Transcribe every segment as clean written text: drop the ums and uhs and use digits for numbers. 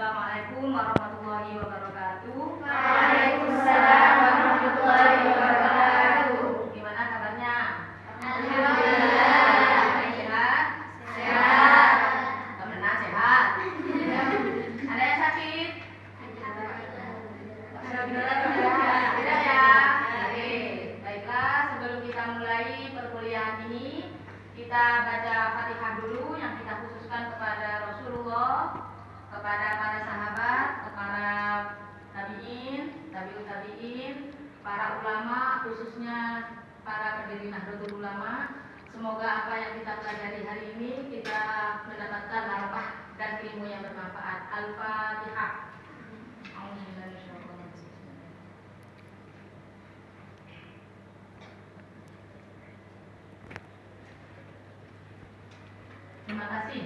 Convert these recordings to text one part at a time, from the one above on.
Assalamualaikum warahmatullahi wabarakatuh. Waalaikumsalam warahmatullahi wabarakatuh. Gimana kabarnya? Alhamdulillah. Sehat? Sehat. Temenan sehat? Ada yang sakit? Tidak ya? Oke. Baiklah, sebelum kita mulai perkuliahan ini, kita baca Fatihah dulu yang kita khususkan kepada Rasulullah, kepada para sahabat, kepada tabi'in, tabi'ut tabi'in, para ulama, khususnya para pendiri Nahdlatul Ulama. Semoga apa yang kita pelajari hari ini kita mendapatkan manfaat dan ilmu yang bermanfaat. Al-Fatihah. Terima kasih.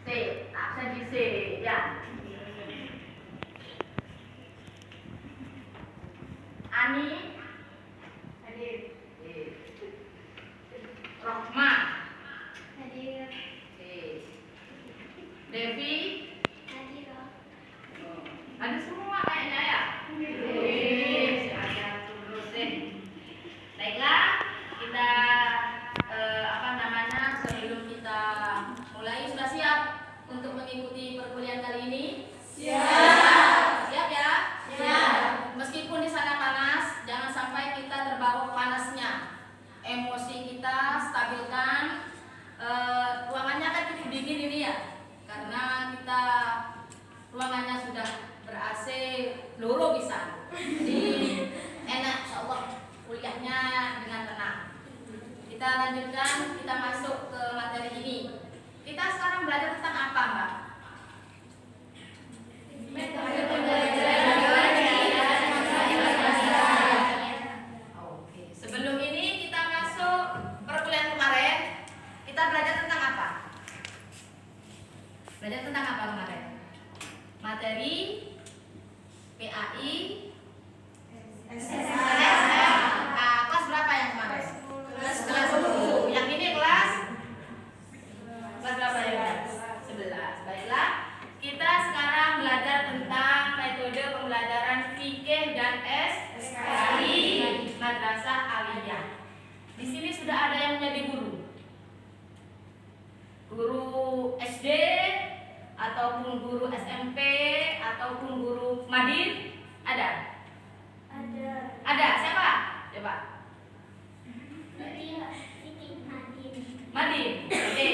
C, absen di C, ya. Ani, hadir. Rohma, Hadir. Devi, Hadir. ada semua kayaknya ya. Ada terus deh. Baiklah, kita sebelum kita mulai sudah siap untuk mengikuti perkuliahan kali ini? Siap. Siap ya? Siap. Meskipun di sana panas, jangan sampai kita terbawa panasnya. Emosi kita stabilkan. Ruangannya kan cukup dingin ini ya, karena kita ruangannya sudah ber-AC loro bisa. Jadi enak insyaallah kuliahnya dengan tenang. Kita lanjutkan, kita masuk ke materi ini. Kita sekarang belajar tentang apa, Mbak? Metode pembelajaran. Oke. Sebelum ini kita masuk perkuliahan kemarin, kita belajar tentang apa? Belajar tentang apa kemarin? Materi PAI kelas berapa yang kemarin? Kelas 10. Yang ini kelas berapa ya? 11. Baiklah, kita sekarang belajar tentang metode pembelajaran fikih dan SKI Madrasah Aliyah. Di sini sudah ada yang menjadi guru. Guru SD ataupun guru SMP ataupun guru Madin ada? Ada. Siapa? Coba. Madin. Oke.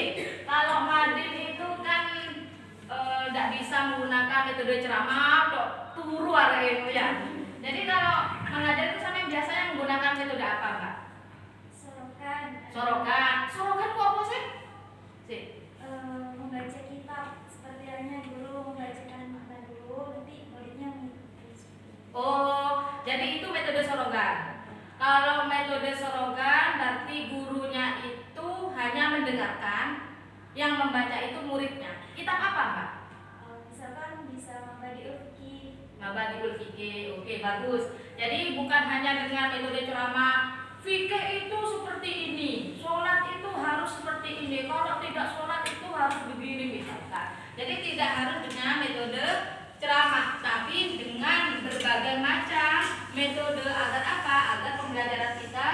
Kalau Madin itu kan tidak bisa menggunakan metode ceramah atau turu ilmu ya. Jadi kalau mengajar itu sampai biasanya menggunakan metode apa, Mbak? Sorokan. Sorokan itu apa sih? Membaca kitab seperti halnya dulu membacakan makna dulu, nanti muridnya mengikuti. Oh, jadi itu metode sorogan. Kalau metode sorogan berarti gurunya itu hanya mendengarkan, yang membaca itu muridnya. Kitab apa, Mbak? Misalkan bisa Mabadiul Fiqih. Mabadiul Fiqih. Oke, bagus. Jadi bukan hanya dengan metode ceramah, fikih itu seperti ini, sholat itu harus seperti ini, kalau tidak sholat itu harus begini misalkan. Jadi tidak harus dengan metode ceramah, tapi dengan berbagai macam metode agar apa? Agar pembelajaran kita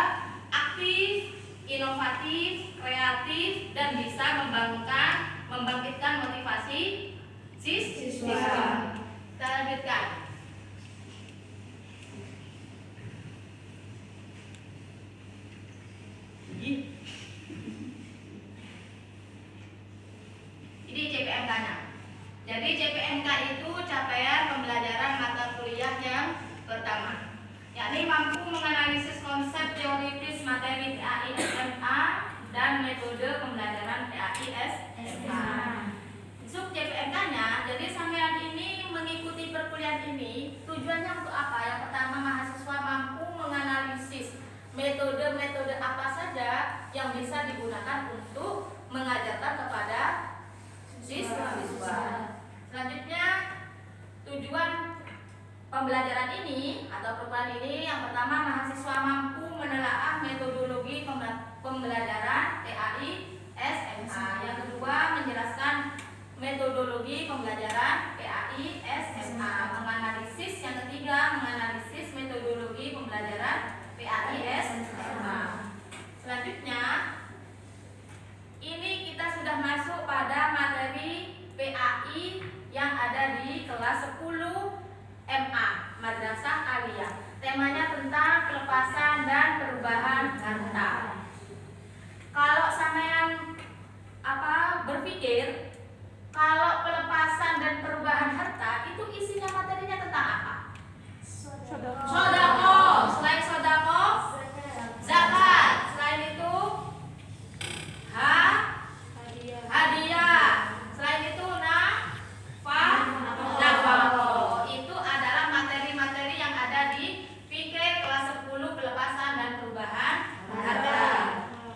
aktif, inovatif, kreatif, dan bisa membangkitkan motivasi siswa. Kita lanjutkan. Ini CPMK-nya. Jadi CPMK itu capaian pembelajaran mata kuliah yang pertama, yakni mampu menganalisis konsep teoritis materi PAI SMA dan metode pembelajaran PAI SMA. Sub CPMK-nya, jadi sampean ini mengikuti perkuliahan ini tujuannya untuk apa? Yang pertama, mahasiswa mampu menganalisis metode-metode apa saja yang bisa digunakan untuk mengajarkan kepada siswa. Selanjutnya, tujuan pembelajaran ini atau perkuliahan ini yang pertama, mahasiswa mampu menelaah metodologi pembelajaran PAI SMA. Yang kedua, menjelaskan metodologi pembelajaran PAI PAI SMA. Menganalisis yang ketiga, menganalisis metodologi pembelajaran PAI SMA. Selanjutnya, ini kita sudah masuk pada materi PAI yang ada di kelas 10 MA Madrasah Aliyah. Temanya tentang pelepasan dan perubahan harta. Kalau sampean berpikir kalau pelepasan dan perubahan harta itu isinya materinya tentang apa? Sodako. Selain sodako, zakat. Selain itu hadiah. Selain itu nafkah. Itu adalah materi-materi yang ada di fikih kelas 10 pelepasan dan perubahan harta.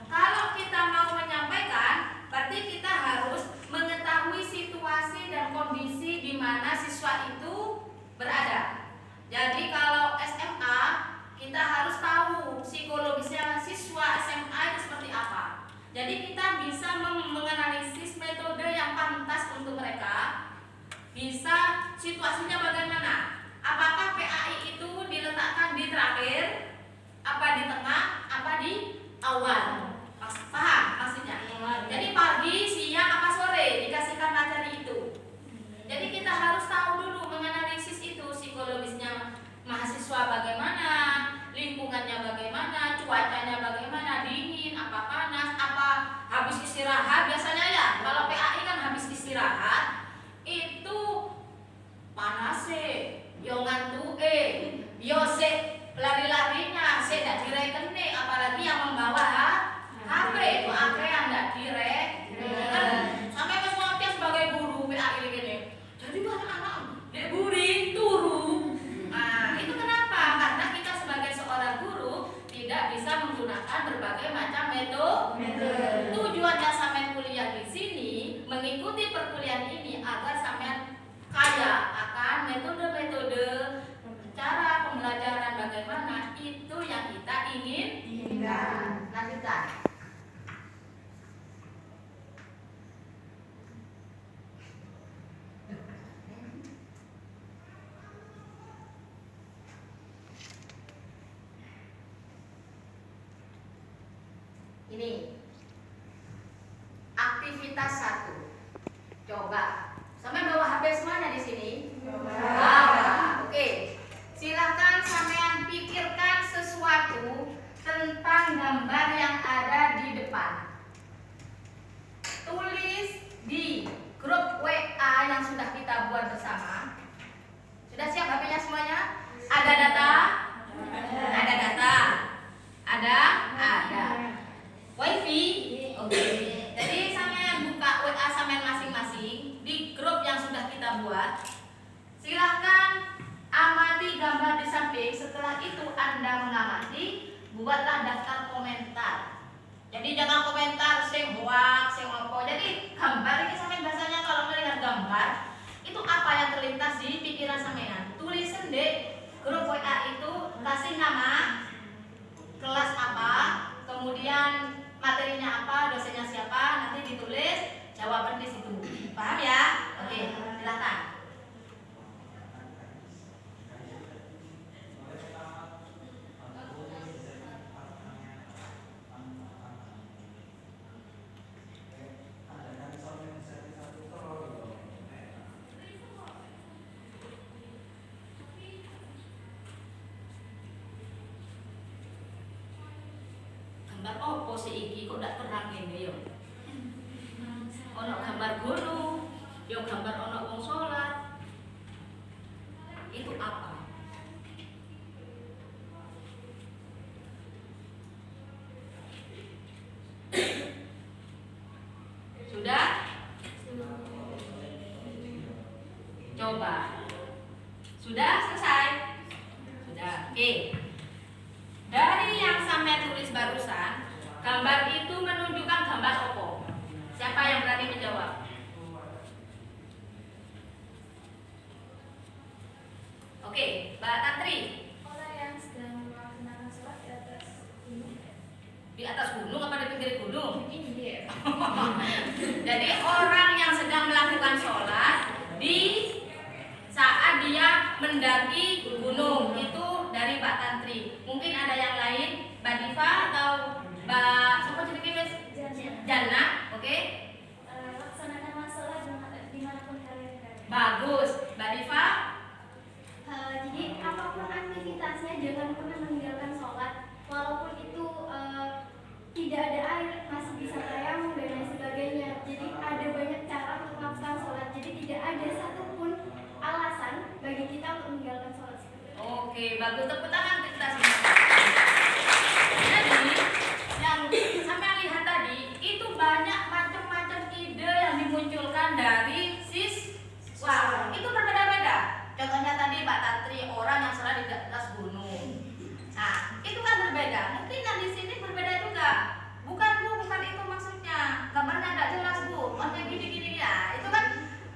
Kalau kita mau menyampaikan, berarti kita harus mengetahui situasi dan kondisi di mana siswa itu berada. Jadi kalau SMA, kita harus tahu psikologisnya siswa SMA itu seperti apa. Jadi kita bisa menganalisis metode yang pantas untuk mereka. Bisa situasinya bagaimana? Apakah PAI itu diletakkan di terakhir, apa di tengah, apa di awal? Paham maksudnya? Jadi pagi, siang, apa sore dikasihkan materi itu. Jadi kita harus tahu dulu menganalisis itu psikologisnya mahasiswa bagaimana, lingkungannya bagaimana, cuacanya bagaimana, dingin, apa panas, apa habis istirahat. Biasanya ya kalau PAI kan habis istirahat itu panas yo ngantuk yo lari-larinya dak direken apalagi yang membawa HP itu akhirnya ndak direk kan sampai mas ngopi sebagai guru PAI gini. Jadi banyak anak dek buri turu. Nah, itu kenapa? Karena kita sebagai seorang guru tidak bisa menggunakan berbagai macam metode. Tujuannya sampean kuliah di sini, mengikuti perkuliahan ini agar sampean kaya akan metode-metode cara pembelajaran bagaimana itu yang kita inginkan. Lanjutkan. Ini aktivitas 1. Coba. Sampai bawa HP semuanya di sini? Bawa. Oke. Silakan sampean pikirkan sesuatu tentang gambar yang ada di depan. Tulis di grup WA yang sudah kita buat bersama. Sudah siap HP-nya semuanya? Ada data? Ada data. Ada? Ada. Wifi? Oke. Jadi sampean buka WA sampean masing-masing di grup yang sudah kita buat. Silahkan amati gambar di samping. Setelah itu Anda mengamati, buatlah daftar komentar. Jadi jangan komentar sing hoax, sing apa. Jadi gambar ini sampean biasanya kalau melihat gambar itu apa yang terlintas di pikiran sampean. Tulis di grup WA itu, kasih nama, kelas apa, kemudian materinya apa, dosennya siapa, nanti ditulis jawaban di situ. Paham ya? Oke, silakan. Gambar opo sih iki kok ndak terang ngene yo. Ono gambar guru, yo gambar ono wong salat. Itu apa? Sudah? Coba. Sudah selesai? Sudah. Oke. Dari yang sampai tulis barusan, gambar itu menunjukkan gambar opo? Siapa yang berani menjawab? Oke, Mbak Tantri. Orang yang sedang melaksanakan sholat di atas gunung. Di atas gunung apa di pinggir gunung? Ini Jadi orang yang sedang melakukan sholat di mendaki gunung. Itu dari Mbak Tantri. Mungkin ada yang lain, Mbak Diva atau Mbak siapa jenenge Mas? Jana, oke? Laksanakanlah sholat dimanapun kalian berada. Bagus, Mbak Diva. Jadi apapun aktivitasnya jangan pernah meninggalkan sholat, walaupun itu tidak ada air masih bisa tayamum dan lain sebagainya. Jadi ada banyak cara untuk melakukan sholat. Jadi tidak ada satupun alasan bagi kita untuk meninggalkan sholat. Oke, bagus, tepuk tangan kita semua. Jadi yang sampai lihat tadi itu banyak macam-macam ide yang dimunculkan dari siswa. Itu berbeda-beda. Contohnya tadi Mbak Tantri, orang yang sholat di atas gunung. Nah, itu kan berbeda. Mungkin yang di sini berbeda juga. Bukan Bu, bukan itu maksudnya. Gambarnya tidak jelas Bu. Maksudnya gini-gini ya. Itu kan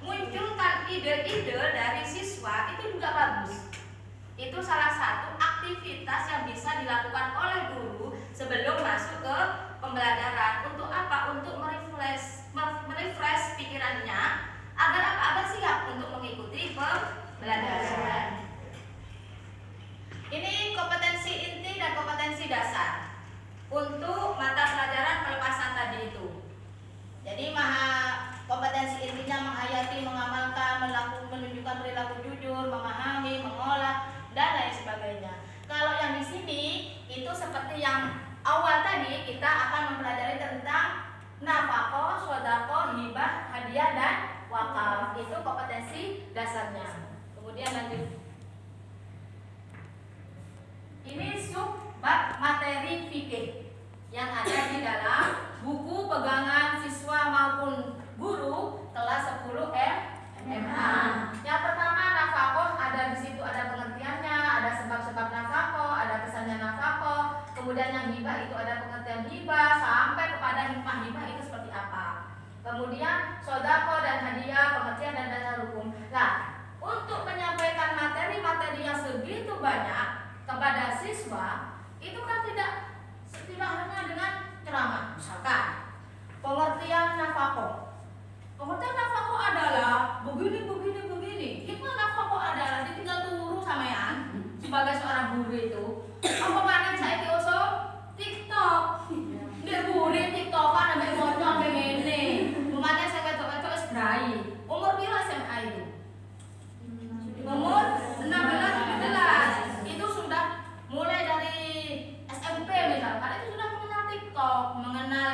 munculkan ide-ide dari siswa, itu juga bagus. Itu salah satu aktivitas yang bisa dilakukan oleh guru sebelum masuk ke pembelajaran. Untuk apa? Untuk merefresh pikirannya agar apa? Agar siap untuk mengikuti pembelajaran. Ini kompetensi inti dan kompetensi dasar untuk mata pelajaran pelepasan tadi itu. Jadi kompetensi intinya menghayati, mengamalkan, menunjukkan perilaku jujur, memahami, mengolah, dan lain sebagainya. Kalau yang di sini itu seperti yang awal tadi, kita akan mempelajari tentang nafaqah, shodaqah, hibah, hadiah, dan wakaf. Itu kompetensi dasarnya. Kemudian lanjut. Ini subbab materi fikih yang ada di dalam buku pegangan siswa maupun guru kelas 10 SMA. Yang pertama nafaqah, ada di situ ada pengertiannya, ada sebab-sebab nafaqah, ada pesannya nafaqah. Kemudian yang hibah itu ada pengertian hibah sampai kepada hikmah hibah itu seperti apa. Kemudian shodaqah dan hadiah, pengertian dan dasar hukum. Nah, untuk menyampaikan materi-materi yang segitu banyak kepada siswa itu kan tidak hanya dengan ceramah. Misalkan pengertian nafaqah. Pengertian nafaqah adalah begini. Hikmah nafaqah adalah ditinggal turu sampean sebagai seorang guru itu. Apa mana saya kioso TikTok. Dia guru TikTokan ambek mocok ambek ngene. Lumane saya ketok-ketok wis brai. Umur piro SMA itu? Umur 16 17. Itu sudah mulai dari SMP misalkan itu sudah mengenal TikTok, mengenal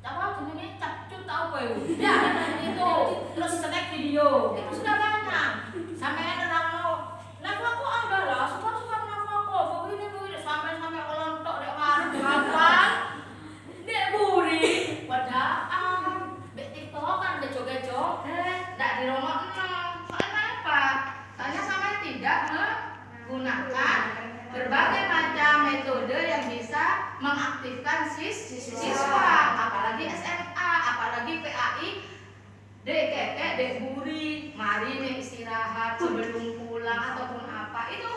apa jenisnya capcut apa itu? Ya, itu terus snack video. Itu sudah banyak. Sampai nerangno. Nafaqah adalah suka-suka nafaqah. Begini sampai kelontok dek warung hafal. Dek buri padaan. Dek TikTok kan dek joget-joget, ndak dirongokno. Soalnya apa? Soalnya sampai tidak menggunakan berbagai macam metode yang bisa mengaktifkan siswa, apalagi SMA, apalagi PAI, dek keke, dek buri, mari nih istirahat sebelum pulang ataupun apa, itu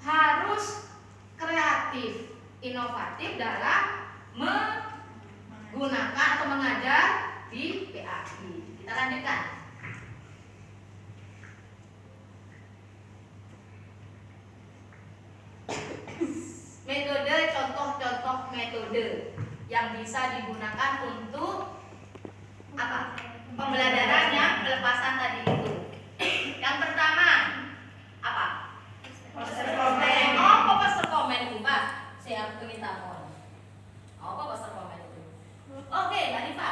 harus kreatif, inovatif dalam menggunakan atau mengajar di PAI. Kita lanjutkan. Metode, contoh-contoh metode yang bisa digunakan untuk apa? Pembelajaran yang pelepasan tadi itu. Yang pertama apa? Poster komen. Oh, apa poster komen itu, Pak? Saya minta mohon. Apa poster komen itu? Oke, Mbak Diva.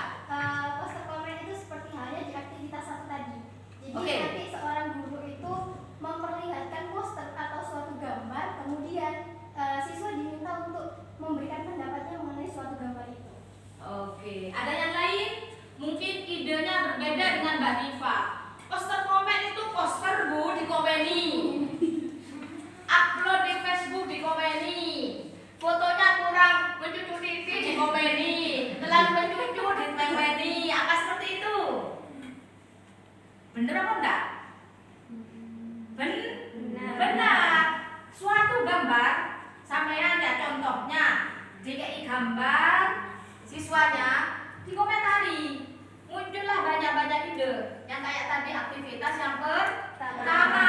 Poster komen itu seperti halnya di aktivitas satu tadi. Jadi Oke. nanti seorang guru itu memperlihatkan poster atau suatu gambar, kemudian siswa diminta untuk memberikan pendapatnya mengenai suatu gambar itu. Oke, ada yang lain? Mungkin idenya berbeda dengan Mbak Diva. Poster komen itu poster Bu, dikomeni. Upload di Facebook dikomeni. Fotonya kurang mencucu TV dikomeni. Terlalu mencucu dikomeni. Apa seperti itu? Bener apa enggak? Benar. Suatu gambar sampean ya, contohnya DKI gambar siswanya dikomentari, muncullah banyak-banyak metode. Yang kayak tadi aktivitas yang pertama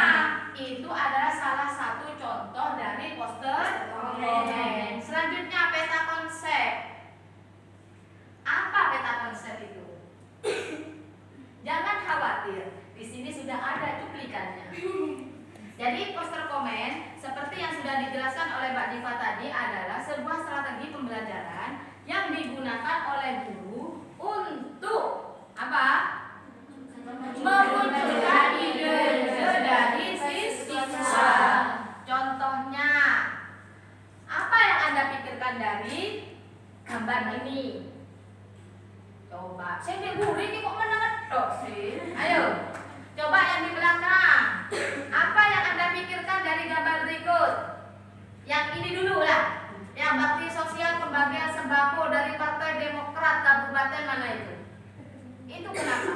itu adalah salah satu contoh dari poster komen. Selanjutnya peta konsep. Apa peta konsep itu? Jangan khawatir, di sini sudah ada cuplikannya. Jadi poster komen seperti yang sudah dijelaskan oleh Mbak Diva tadi adalah sebuah strategi pembelajaran yang digunakan oleh guru untuk apa? Memunculkan ide-ide dari siswa. Contohnya, apa yang Anda pikirkan dari gambar ini? Coba, saya di guru ini kok menengok sih? Ayo, coba yang di belakang. Apa yang Anda pikirkan dari gambar berikut? Yang ini dulu lah. Yang bakti sosial pembagian sembako dari Partai Demokrat Kabupaten mana itu? Itu kenapa?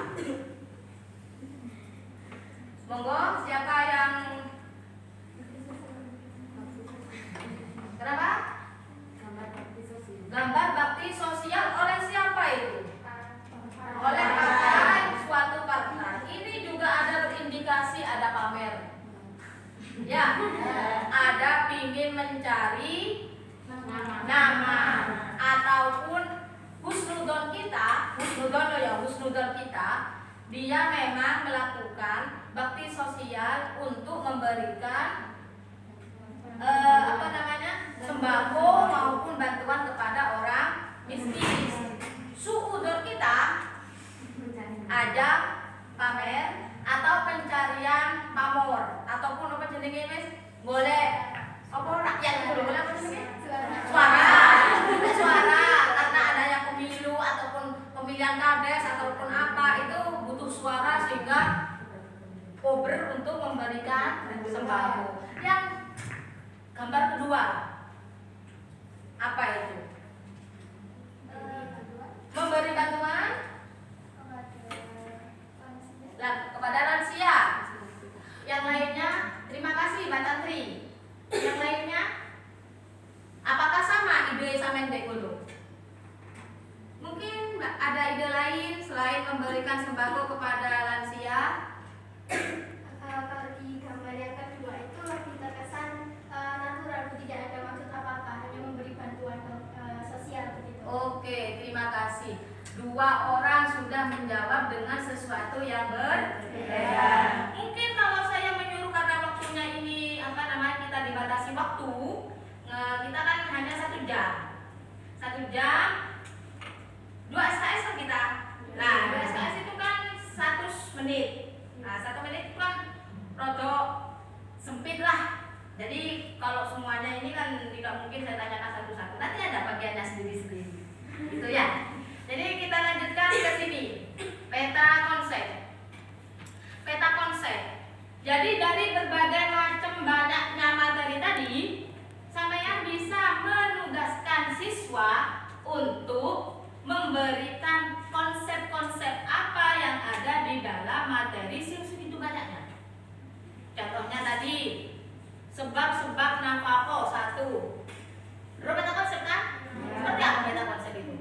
Monggo, siapa yang kenapa? Gambar bakti sosial oleh siapa itu? Oleh partai, suatu partai. Ini juga ada berindikasi ada pamer. Ya, ada pingin mencari nama ataupun husnudon kita, husnudon kita, dia memang melakukan bakti sosial untuk memberikan sembako maupun bantuan kepada orang miskin. Suudon kita ajak pamer atau pencarian pamor ataupun apa jenenge Mas? Golek apa rakyat itu lho, golek apa jenenge? Suara karena adanya pemilu ataupun pemilihan kades ataupun apa itu butuh suara sehingga kober untuk memberikan sembako. Yang gambar kedua apa itu? Memberi bantuan kepada lansia. Yang lainnya, terima kasih Mbak Tantri. Yang lainnya, apakah sama ide sama Dek Gulu? Mungkin ada ide lain selain memberikan sembako kepada lansia? Kalau di gambar yang kedua itu lebih terkesan natural, tidak ada maksud apa-apa, hanya memberi bantuan sosial begitu. Oke, terima kasih. Dua orang sudah menjawab dengan sesuatu yang berbeda. Mungkin kalau saya menyuruh karena waktunya ini kita dibatasi waktu, kita kan hanya 1 jam. 1 jam 2 SKS kan kita. Nah, 2 SKS itu kan 100 menit. Nah, 1 menit itu kan rodok sempit lah. Jadi kalau semuanya ini kan tidak mungkin saya tanyakan satu-satu. Nanti ada bagiannya sendiri-sendiri. Gitu ya. Jadi kita lanjutkan ke sini. Peta konsep. Peta konsep. Jadi dari berbagai macam banyaknya materi tadi, sampean bisa menugaskan siswa untuk memberikan konsep-konsep apa yang ada di dalam materi segitu banyaknya. Contohnya tadi sebab-sebab nafkah 1. Peta konsep kan? Seperti apa peta konsep itu?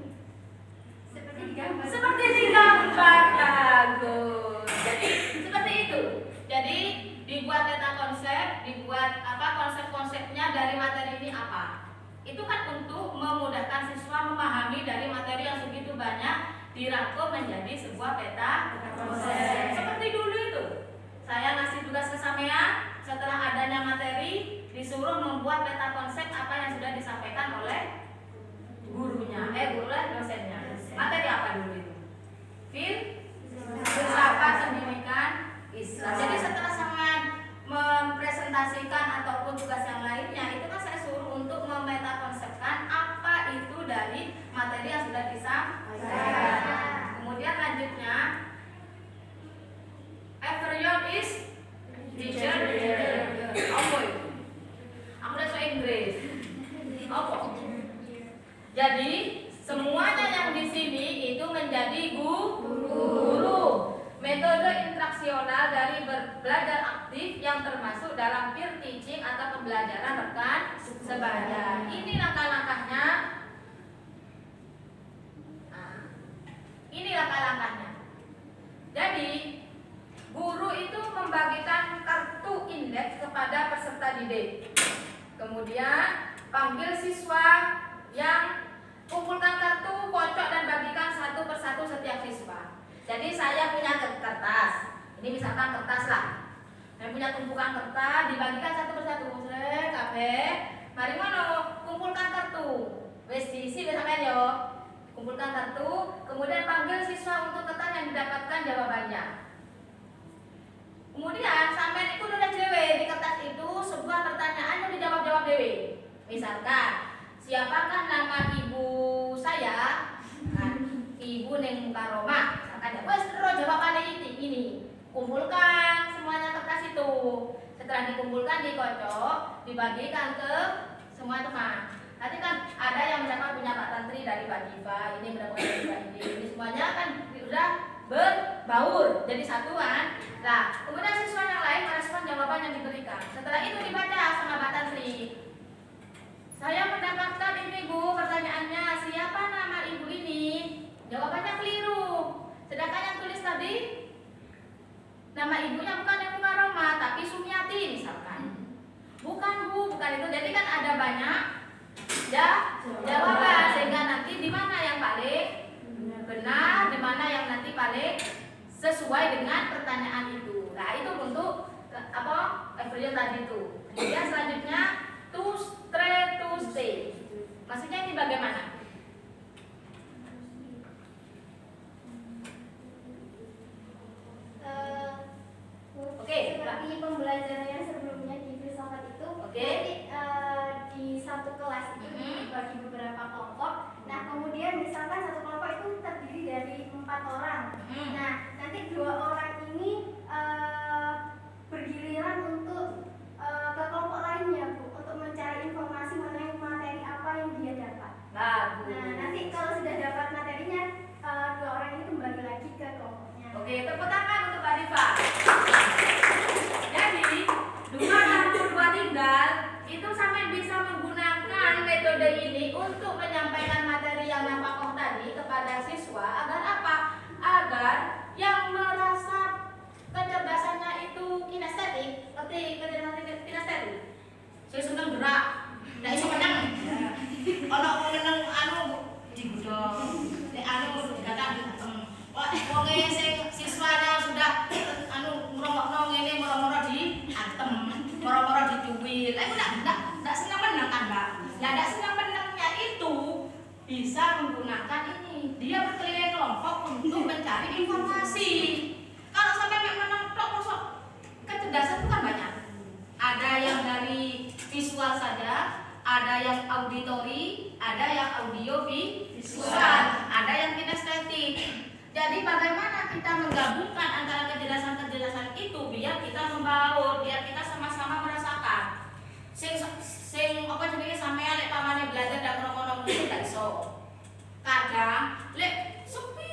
Seperti di gambar. Bagus. Jadi seperti itu. Jadi dibuat peta konsep, dibuat konsep-konsepnya dari materi ini apa? Itu kan untuk memudahkan siswa memahami dari materi yang segitu banyak dirangkum menjadi sebuah peta konsep. Seperti dulu itu. Saya ngasih tugas ke sampean, setelah adanya materi disuruh membuat peta konsep apa yang sudah disampaikan oleh gurunya, dosennya. Materi apa dulu itu? Filsafat pendidikan Islam. Jadi setelah sampean mempresentasikan ataupun tugas yang lainnya, itu kan saya suruh untuk memeta konsepkan apa itu dari materi yang sudah disampaikan. Kemudian lanjutnya, everyone is teacher. Apa itu? Aku udah so Inggris. Apa? Jadi semuanya yang di sini itu menjadi guru. Metode interaksional dari belajar aktif yang termasuk dalam peer teaching atau pembelajaran rekan sebaya. Ini langkah-langkahnya. Ini langkah-langkahnya. Jadi didik. Kemudian panggil siswa yang kumpulkan kartu, kocok dan bagikan satu persatu setiap siswa. Jadi saya punya kertas. Ini misalkan kertas lah. Saya punya tumpukan kertas, dibagikan satu persatu. Kabeh, mari ngono, kumpulkan kartu. Wis diisi wis sampean yo. Kumpulkan kartu, kemudian panggil siswa untuk kertas yang didapatkan jawabannya. Kemudian sampean itu nulis dhewe di kertas itu sebuah pertanyaan yang dijawab-jawab dhewe. Misalkan, siapakah nama ibu saya? Nah, Ibu Neng Mukaroma. Misalkan, wes terus jawabannya ini. Kumpulkan semuanya kertas itu. Setelah dikumpulkan, dikocok, dibagikan ke semua teman. Nanti kan ada yang mendapat punya Pak Tantri dari Pak Diva, ini mendapatkan dari Pak ini semuanya kan sudah berbaur jadi satuan. Nah, kemudian siswa yang lain merespon jawaban yang diberikan. Setelah itu dibaca sama Pak Tantri. Saya mendapatkan ini Bu, pertanyaannya siapa nama ibu ini? Jawabannya keliru. Sedangkan yang tulis tadi nama ibunya bukan Ibu Karoma, tapi Sumiati misalkan. Bukan Bu, bukan itu. Jadi kan ada banyak jawaban sehingga nanti di mana yang paling benar, di mana yang nanti paling sesuai dengan pertanyaan itu. Nah, itu untuk apa? Every tadi itu. Kemudian selanjutnya to stay. Maksudnya ini bagaimana? Seperti pembelajaran yang sebelumnya di filsafat itu, nanti di satu kelas itu dibagi beberapa kelompok. Nah, kemudian misalkan satu kelompok itu terdiri dari 4 orang. Nah, nanti 2 orang ini bergiliran untuk ke kelompok lainnya, Bu, untuk mencari informasi mengenai materi apa yang dia dapat. Nah, nanti kalau sudah dapat materinya, 2 orang ini kembali lagi ke kelompoknya. Oke, tepuk tangan untuk Mbak Diva. Jadi, 2 tinggal itu sampai bisa menggunakan metode ini untuk menyampaikan materi yang Pak tadi kepada siswa agar apa? Agar yang merasa kecerdasannya itu kinestetik, ngerti kecerdasan kinestetik. Saya seneng gerak, nggak iso menang. Ono menang anu digudong, nek anu kadang wonge sing siswanya sudah anu ngrungokno ngene moro-moro diantem, moro-moro dicuwil. Lah ndak seneng menang kan, Mbak? Lah ndak seneng menangnya itu bisa menggunakan ini. Dia berkeliling kelompok untuk mencari informasi. Kalau sampai menang tok kok kecerdasan itu kan banyak. Ada yang dari visual saja, ada yang auditori, ada yang audio visual, ada yang kinestetik. Jadi bagaimana kita menggabungkan antara kejelasan-kejelasan itu biar kita membaur, biar kita sama-sama merasakan. Sing apa jenenge sampean lek pamane belajar dak ngono-ngono itu gak iso. Kadang lek sepi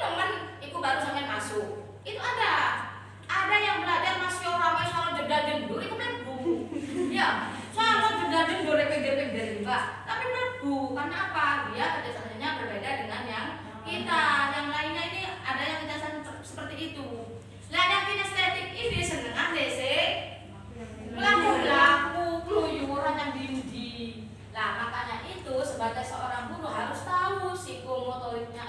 nemen iku baru sampean masuk. Itu ada. Ada yang belajar masih ora wis ora jeda-jendur iku mlebu. Ya, soal jeda-jendur pinggir-pinggir Mbak. Tapi mlebu karena apa? Dia kecerdasannya berbeda dengan yang kita. Yang lainnya ini ada yang kecerdasan seperti itu. Lah yang kinestetik ini senengan dese laku-laku keluyuran yang diuji. Lah makanya itu sebagai seorang guru harus tahu psikomotoriknya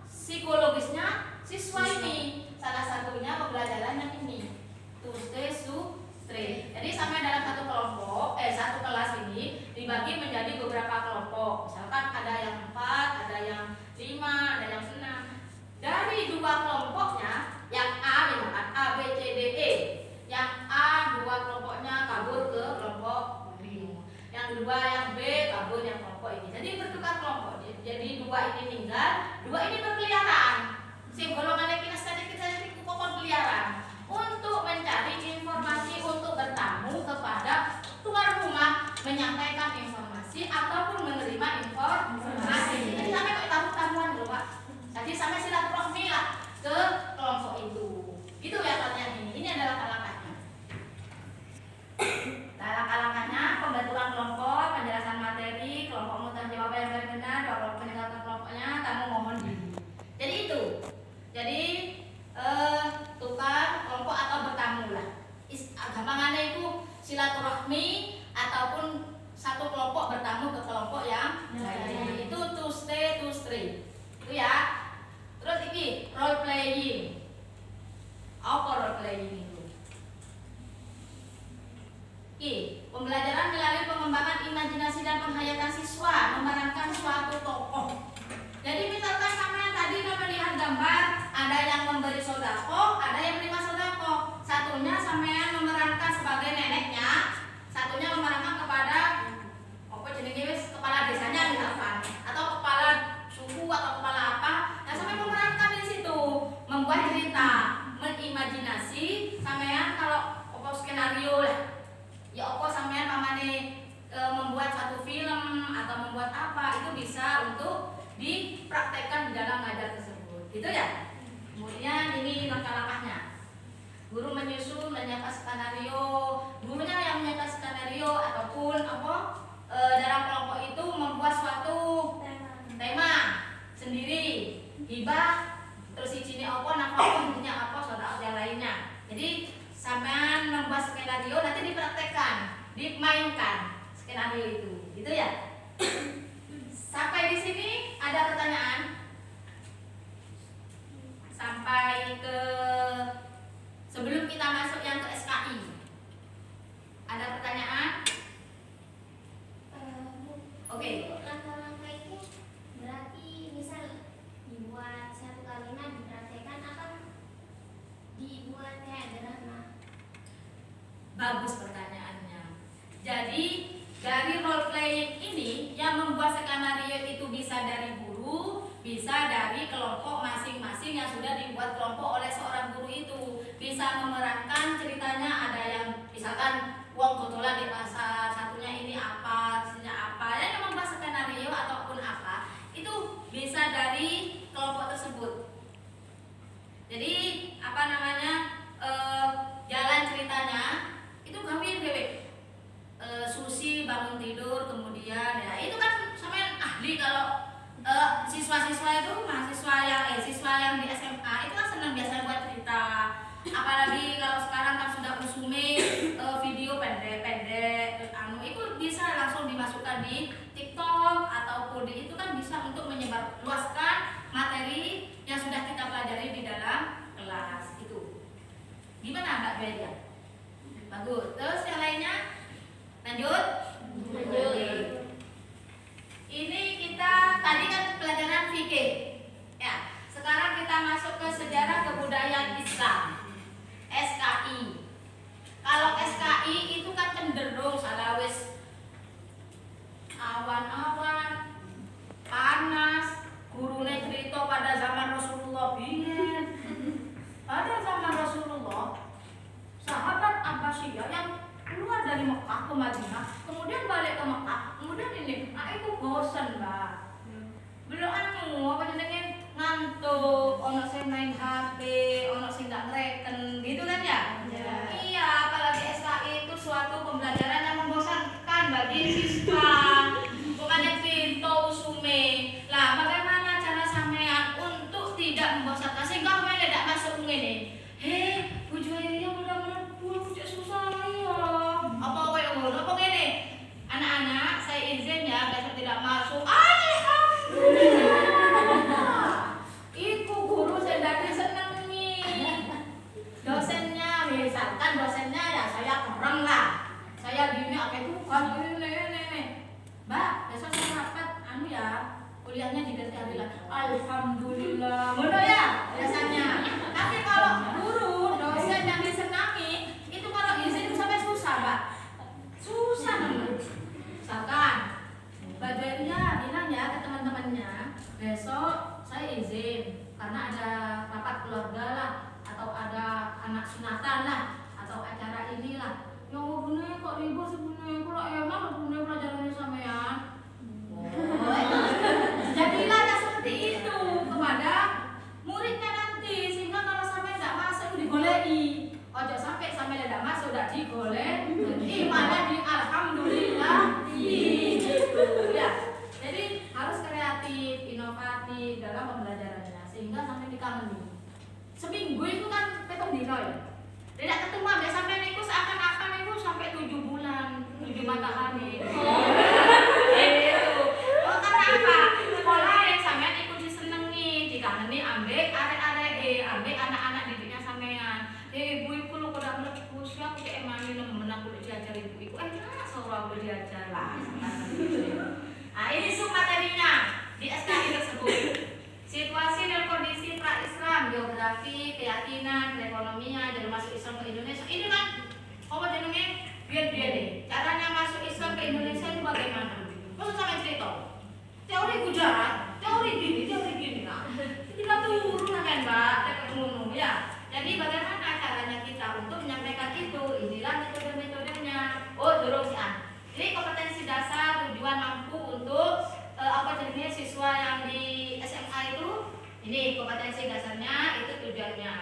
psikologisnya siswa ini. Salah satunya pembelajaran yang ini. To stay straight. Jadi sampai dalam satu kelas ini dibagi menjadi beberapa kelompok. Misalkan ada yang 4, ada yang 5, ada yang 6. Dari 2 kelompoknya, yang A misalkan A, B, C, D, E. Yang A 2 kelompoknya kabur ke kelompok B. Yang 2 yang B kabur yang kelompok ini. Jadi bertukar kelompok. Jadi 2 ini tinggal, 2 ini berkeliaran. Si golongannya kinestetik kok berkeliaran untuk mencari informasi, untuk bertamu kepada tuan rumah, menyampaikan informasi ataupun menerima informasi. Jadi sampai kok tamu-tamuan dulu Pak. Jadi sampai silaturahmi lah ke kelompok itu. Itu ya latihan ini. Ini adalah langkah-langkahnya. Langkah-langkahnya pembentukan kelompok, penjelasan materi, kelompok mutan jawaban yang benar, kelompok peningkatan kelompoknya, tamu mohon diri. Jadi itu. Jadi tukar kelompok atau bertamu lah. Gampangannya itu silaturahmi ataupun satu kelompok bertamu ke kelompok yang lain. Itu to stay, to stray. Itu ya. Terus ini role playing. Apa role playing itu? Pembelajaran melalui pengembangan imajinasi dan penghayatan siswa memerankan suatu tokoh. Jadi misalkan sampean tadi melihat gambar, ada yang memberi sodako, ada yang menerima sodako. Satunya sampean memerankan sebagai neneknya, satunya memerankan kepada kepala desanya misalkan, atau kepala suku atau kepala apa. Nah sampean memerankan di situ, membuat cerita, mengimajinasi sampean kalau skenario lah. Ya apa sampean pamane membuat satu film atau membuat apa, itu bisa untuk dipraktekkan di dalam ngajar tersebut. Gitu ya. Kemudian ini langkah-langkahnya. Guru menyusun, menyiapkan skenario, gurunya yang menyiapkan skenario ataupun dalam kelompok itu membuat suatu tema sendiri, hibah, terus isinya intinya saudara yang lainnya. Jadi sampean membuat skenario, nanti dipraktekkan, dimainkan skenario itu, gitu ya. Sampai di sini ada pertanyaan? Sampai ke sebelum kita masuk yang ke SKI, ada pertanyaan? Oke. Langkah-langkah itu berarti misal dibuat satu kalimat dipraktekkan atau dibuat kayak drama? Bagus pertanyaannya. Jadi dari role playing ini yang membuat skenario itu bisa dari guru, bisa dari kelompok masing-masing yang sudah dibuat kelompok oleh seorang guru itu. Bisa memerankan ceritanya, ada yang misalkan uang kotolan di pasar, satunya ini apa, satunya apa. Yang membuat skenario ataupun apa, itu bisa dari kelompok tersebut. Jadi jalan ceritanya itu kami dewek. Susi bangun tidur, kemudian ya itu kan sampean ahli kalau siswa-siswa itu siswa yang di SMA itu kan senang biasa buat cerita. Apalagi kalau sekarang kan sudah usume video pendek-pendek itu bisa langsung dimasukkan di TikTok ataupun di itu kan bisa untuk menyebarluaskan materi yang sudah kita pelajari di dalam kelas itu. Gimana Mbak Belia? Bagus. Terus yang lainnya? Lanjut. Ini kita tadi kan pelajaran fikih. Ya, sekarang kita masuk ke sejarah kebudayaan Islam. SKI. Kalau SKI itu kan cenderung salawis awan-awan, panas, gurune cerita pada zaman Rasulullah biyen. Pada zaman Rasulullah, sahabat Abbasiyah yang keluar dari Mekah ke Madinah, kemudian balik ke Mekah, kemudian ini, itu bosan Mbak. Belum ngantuk, ono sing main HP, ono sing gak ngereken, gitu kan ya? Iya, apalagi SKI itu suatu pembelajaran yang membosankan bagi siswa. Bukannya pintu usume. Lah, bagaimana cara sampean untuk tidak membosankan sehingga sampean tidak masuk ngene? Tujuannya mudah-mudahan pucuk susah ya. Apa kowe ngono apa ngene? Anak-anak, saya izin ya, besok tidak masuk. Alhamdulillah. Iku guru saya dari senengi. Dosennya, misalkan dosennya ya saya kurang lah. Saya gini akeh tugas ini. Mbak, besok saya rapat ya, kuliahnya diganti hari lagi. Alhamdulillah. Ngono ya biasanya. Tapi kalau guru, dosen yang disenangi, itu kalau izin itu sampai susah, Mbak. Susah banget. Misalkan Mbak Delia bilang ya ke teman-temannya, besok saya izin karena ada rapat keluarga lah, atau ada anak sunatan lah, atau acara inilah. Ya bener kok libur sebenarnya, kalau emang bener pelajarannya sampean. Jadilah seperti itu kepada muridnya nanti, sehingga kalau sampai tidak masuk digolei. Ojo sampai tidak masuk tidak digolei, malah di alhamdulillah gitu ya. Jadi harus kreatif, inovatif dalam pembelajarannya sehingga sampai dikangeni. Seminggu itu kan 7 dino ya. Tidak ketemu sampai niku seakan-akan itu sampai 7 matahari. Itu. Oh, karena apa? Pola yang sampean ikut disenengi, dikangeni ambek arek-arek, ambek anak-anak didiknya sampean. Ibu lu kudu mlebu sih aku cek emani nemen aku diajar ibu iku enak saura aku diajar lah. Nah, ini sub materinya di SKI tersebut. Situasi dan kondisi pra-Islam, geografi, keyakinan, perekonomian, jadi masuk Islam ke Indonesia. Ini kan apa jenenge? Biar deh. Caranya masuk Islam ke Indonesia itu bagaimana? Maksud sampai cerita. Teori gujarat, teori gini. Nah, kita turun kan, Mbak, ngomong ya. Jadi bagaimana caranya kita untuk menyampaikan itu? Inilah metode-metodenya. Oh, dorong sih. Ini kompetensi dasar tujuan mampu untuk siswa yang di SMA itu. Ini kompetensi dasarnya, itu tujuannya.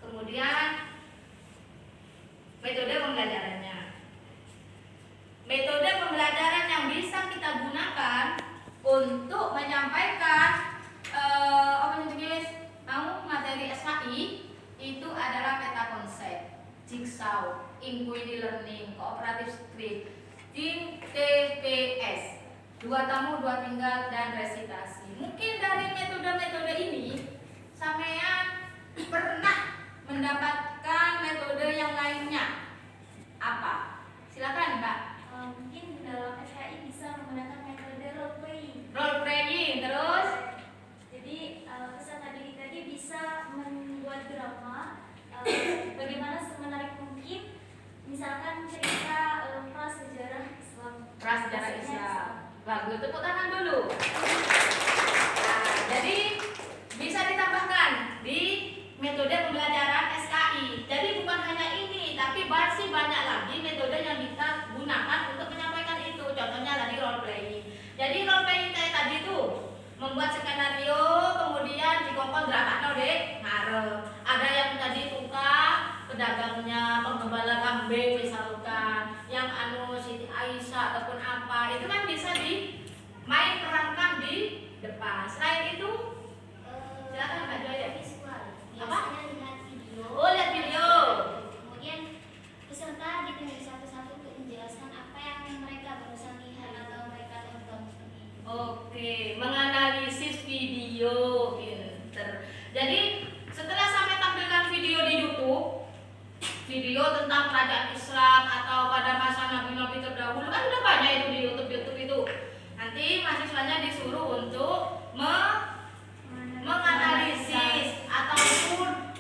Kemudian metode pembelajarannya. Metode pembelajaran yang bisa kita gunakan untuk menyampaikan materi SHI itu adalah peta konsep, jigsaw, inquiry learning, cooperative script, tim TPS, 2 tamu 2 tinggal dan resitasi. Mungkin dari metode-metode ini sampean pernah mendapatkan metode yang lainnya. Apa? Silakan, Mbak. Mungkin dalam SKI bisa menggunakan metode role playing. Role playing terus Peserta didik tadi bisa membuat drama bagaimana semenarik mungkin, misalkan cerita prasejarah Islam. Prasejarah Islam. Bagus, tepuk tangan dulu. Nah, jadi bisa ditambahkan di metode pembelajaran SKI. Jadi bukan hanya ini, tapi masih banyak lagi metode yang kita gunakan untuk menyampaikan itu. Contohnya tadi role playing. Jadi role playing kayak tadi tuh membuat skenario, kemudian dikongkon drama dek ngarep. Ada yang tadi tukang pedagangnya, penggembala kambing misalkan, yang Siti Aisyah ataupun apa, itu kan bisa dimain perankan di depan. Selain itu, silakan Mbak Joya. Visual. Apa? Biasanya lihat video. Oh, lihat video. Kemudian peserta ditunjuk satu-satu untuk menjelaskan apa yang mereka barusan lihat atau mereka tonton. Oke, menganalisis video, pinter. Jadi setelah sampai tampilkan video di YouTube, video tentang kerajaan Islam atau pada masa nabi-nabi terdahulu, kan udah banyak itu di YouTube itu. Nanti mahasiswanya disuruh untuk menganalisis ataupun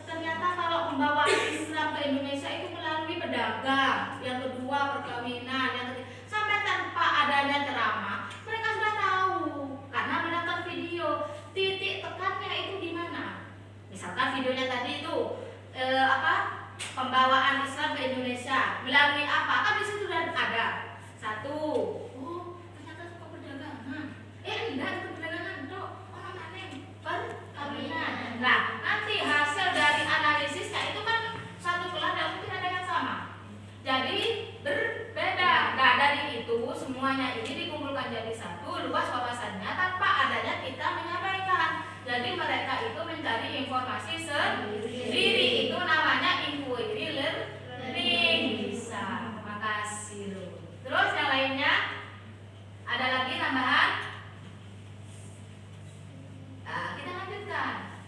ternyata kalau pembawaan Islam ke Indonesia itu melalui pedagang, yang kedua perkawinan, yang ketiga sampai tanpa adanya ceramah mereka sudah tahu karena menonton video. Titik tekannya itu di mana? Misalkan videonya tadi itu pembawaan Islam ke Indonesia melalui apa? Kan di situ sudah ada. Satu, ternyata suka perdagangan. Enggak itu perdagangan, Dok. Orang aneh, perkawinan. Nah, nanti hasil dari analisisnya itu kan satu kelas dan mungkin ada yang sama. Jadi berbeda. Nah, dari itu semuanya ini dikumpulkan jadi satu, luas wawasannya tanpa adanya kita menyampaikan. Jadi mereka itu mencari informasi sendiri. Itu namanya inquiry learning. Bisa. Makasih loh. Terus yang lainnya ada lagi tambahan? Nah, kita lanjutkan.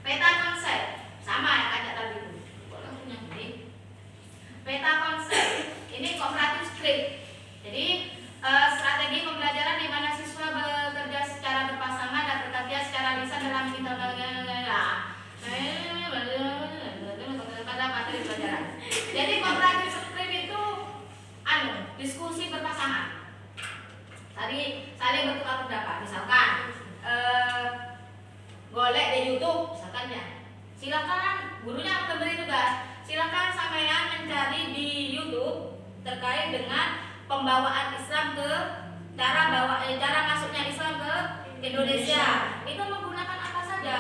Peta konsep sama yang kayak tadi itu. Kok langsung yang ini? Peta konsep ini cooperative script. Jadi strategi pembelajaran di mana siswa bekerja secara berpasangan dan berkarya secara lisan dalam pada materi pelajaran. Jadi cooperative script itu diskusi berpasangan. Tadi saling bertukar pendapat. Misalkan golek di YouTube misalkan ya. Silakan gurunya memberi tugas. Silakan sampean mencari di YouTube terkait dengan pembawaan Islam ke cara masuknya Islam ke Indonesia. Itu menggunakan apa saja?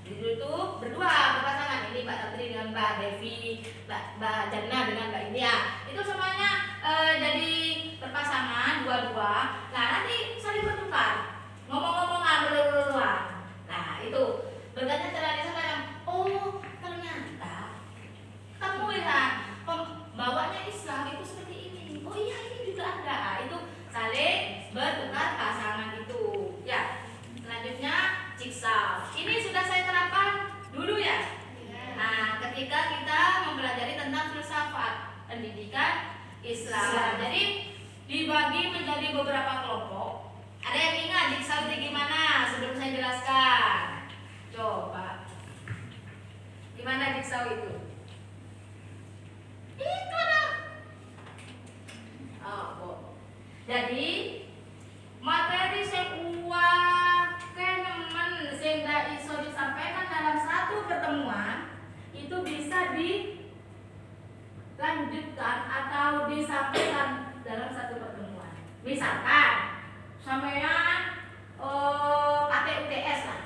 Di YouTube berdua berpasangan, ini Mbak Tantri dengan Mbak Devi, Mbak Jana dengan Mbak India. Itu semuanya jadi berpasangan dua-dua. Nah, nanti saling bertukar. Ngomong-ngomongan berluar. Nah, itu bertanya cara sekarang. Oh, ternyata kamu lihat pembawanya Islam itu seperti ini. pendidikan Islam. Jadi dibagi menjadi beberapa kelompok. Ada yang ingat jigsaw itu gimana sebelum saya jelaskan? Coba. Gimana jigsaw itu? Itu ada. Oh. Jadi materi sing uwake nemen sing ndak iso disampaikan dalam satu pertemuan itu bisa dilanjutkan atau disampaikan dalam satu pertemuan. Misalkan sampean UTS lah.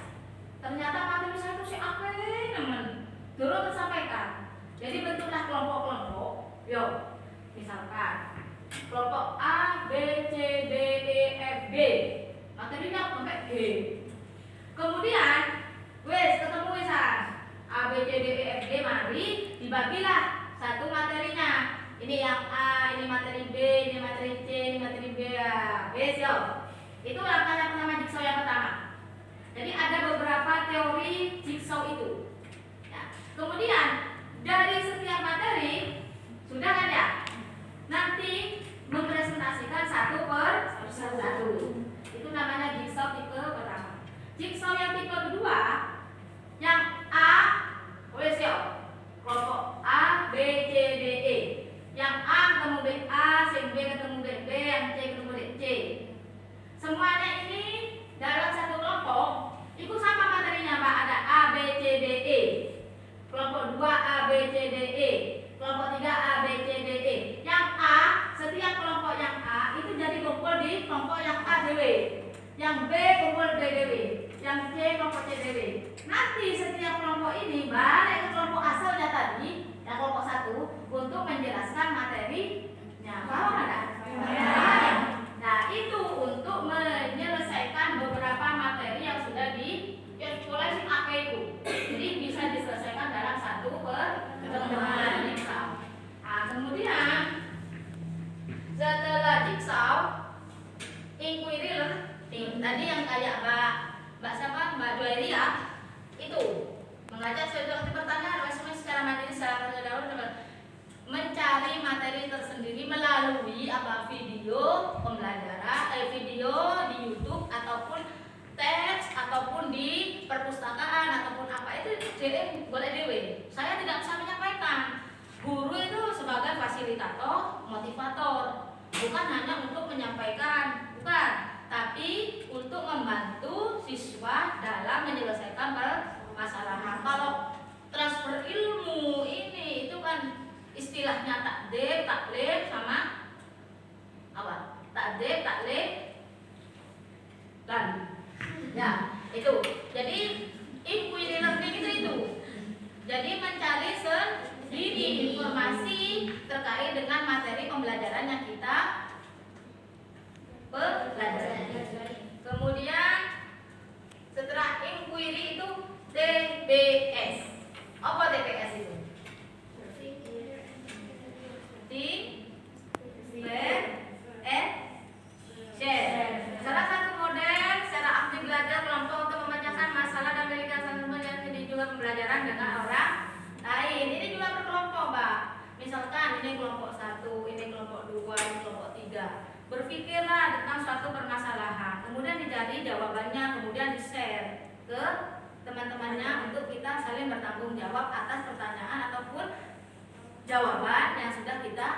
Ternyata materi saya itu si akeh nemen durung tersampaikan. Jadi bentuklah kelompok-kelompok. Yo, misalkan kelompok A, B, C, D, E, F, G. Materinya sampai G. Kemudian, wes ketemu wisan. A, B, C, D, E, F, G, mari dibagilah satu materinya. Ini yang A, ini materi B, ini materi C, ini materi B. Wes yo. Itu langkah yang pertama jigsaw yang pertama. Jadi ada beberapa teori jigsaw itu. Ya. Kemudian dari setiap materi sudah kan ya? Nanti mempresentasikan satu per satu. Itu namanya jigsaw tipe pertama. Jigsaw yang tipe kedua, yang A, boleh siap. Kelompok A, B, C, D, E. Yang A ketemu B A, yang B ketemu B, yang C ketemu D, C. Semuanya ini dalam satu kelompok itu sama materinya, Pak. Ada A, B, C, D, E. Kelompok 2 A, B, C, D, E. Kelompok 3 A, B, C, D, E. Yang A, setiap kelompok yang A itu jadi kumpul di kelompok yang A DW. Yang B kumpul B DW. Yang C kelompok C DW. Nanti setiap kelompok ini balik ke kelompok asalnya tadi, yang kelompok 1 untuk menjelaskan materinya. Paham ada? Nah, itu untuk menyelesaikan beberapa materi yang sudah mulai sing akeh itu. Jadi bisa diselesaikan dalam satu pertemuan jigsaw. Nah, kemudian setelah jigsaw, inquiry learning tadi yang kayak Mbak siapa? Mbak Joelia itu mengajak sesuatu pertanyaan SMS secara mandiri secara mencari materi tersendiri melalui video pembelajaran, video di YouTube ataupun teks ataupun di perpustakaan ataupun apa itu boleh dewe. Saya tidak bisa menyampaikan. Guru itu sebagai fasilitator, motivator, bukan hanya untuk menyampaikan, bukan, tapi untuk membantu siswa dalam menyelesaikan permasalahan. Kalau transfer ilmu ini itu kan istilahnya takdim, taklim sama apa? Takdim, taklim dan ya itu. Jadi inquiry learning itu. Jadi mencari sendiri informasi terkait dengan materi pembelajaran yang kita pelajari. Kemudian setelah inquiry itu TPS. Apa TPS itu? Share. Salah satu model secara aktif belajar kelompok untuk memecahkan masalah dan memiliki yang juga pembelajaran dengan orang lain. Ini juga berkelompok, Mbak. Misalkan ini kelompok 1, ini kelompok 2, ini kelompok 3. Berpikirlah tentang suatu permasalahan, kemudian dicari jawabannya, kemudian di-share ke teman-temannya untuk kita saling bertanggung jawab atas pertanyaan ataupun jawaban yang sudah kita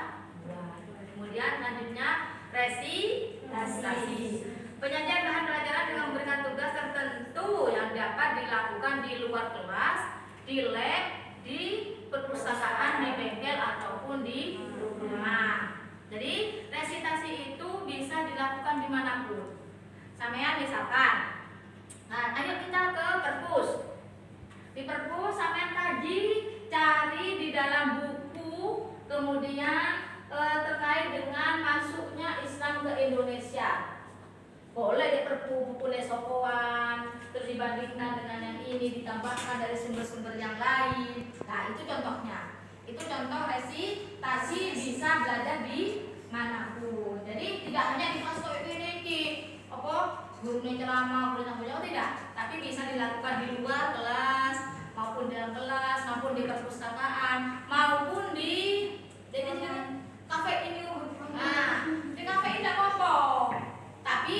buat. Kemudian selanjutnya resitasi. Penyajian bahan pelajaran dengan memberikan tugas tertentu yang dapat dilakukan di luar kelas, di lab, di perpustakaan, di bengkel ataupun di rumah. Jadi resitasi itu bisa dilakukan dimanapun. Sampean misalkan, nah ayo kita ke perpus. Di perpus sampean kaji, cari di dalam buku, kemudian terkait dengan masuknya Islam ke Indonesia. Boleh di perpu buku lesokoan, terus dibandingkan dengan yang ini, ditambahkan dari sumber-sumber yang lain. Nah itu contohnya. Itu contoh resitasi bisa belajar di manapun. Jadi tidak hanya di kelas ini apa gurunya ceramah, gurunya tidak, tapi bisa dilakukan di luar kelas maupun dalam kelas maupun di perpustakaan maupun di sini kafe ini. Nah, di kafe ini apa? Tapi